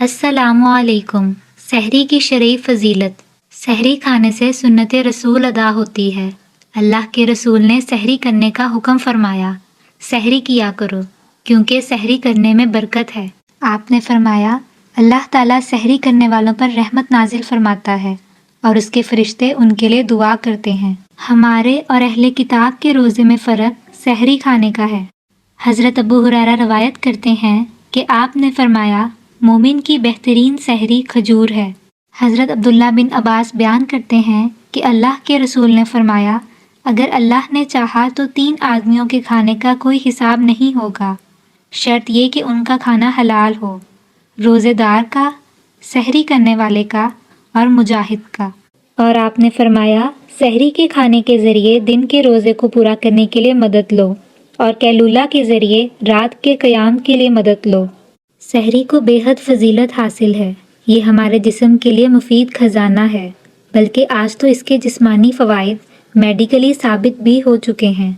अस्सलामु अलैकुम। सहरी की शरई फजीलत। सहरी खाने से सुन्नत रसूल अदा होती है। अल्लाह के रसूल ने सहरी करने का हुक्म फरमाया, सहरी किया करो क्योंकि सहरी करने में बरकत है। आपने फरमाया, अल्लाह ताला सहरी करने वालों पर रहमत नाजिल फरमाता है और उसके फरिश्ते उनके लिए दुआ करते हैं। हमारे और अहले किताब के रोज़े में फ़र्क सहरी खाने का है। हज़रत अबू हुरैरा रवायत करते हैं कि आपने फरमाया, मोमिन की बेहतरीन सहरी खजूर है। हज़रत अब्दुल्ला बिन अब्बास बयान करते हैं कि अल्लाह के रसूल ने फरमाया, अगर अल्लाह ने चाहा तो 3 आदमियों के खाने का कोई हिसाब नहीं होगा, शर्त ये कि उनका खाना हलाल हो, रोज़ेदार का, सहरी करने वाले का और मुजाहिद का। और आपने फरमाया, सहरी के खाने के ज़रिए दिन के रोज़े को पूरा करने के लिए मदद लो और कैलूला के ज़रिए रात के क़याम के लिए मदद लो। सहरी को बेहद फजीलत हासिल है। ये हमारे जिस्म के लिए मुफीद खजाना है, बल्कि आज तो इसके जिस्मानी फ़वाइद मेडिकली साबित भी हो चुके हैं।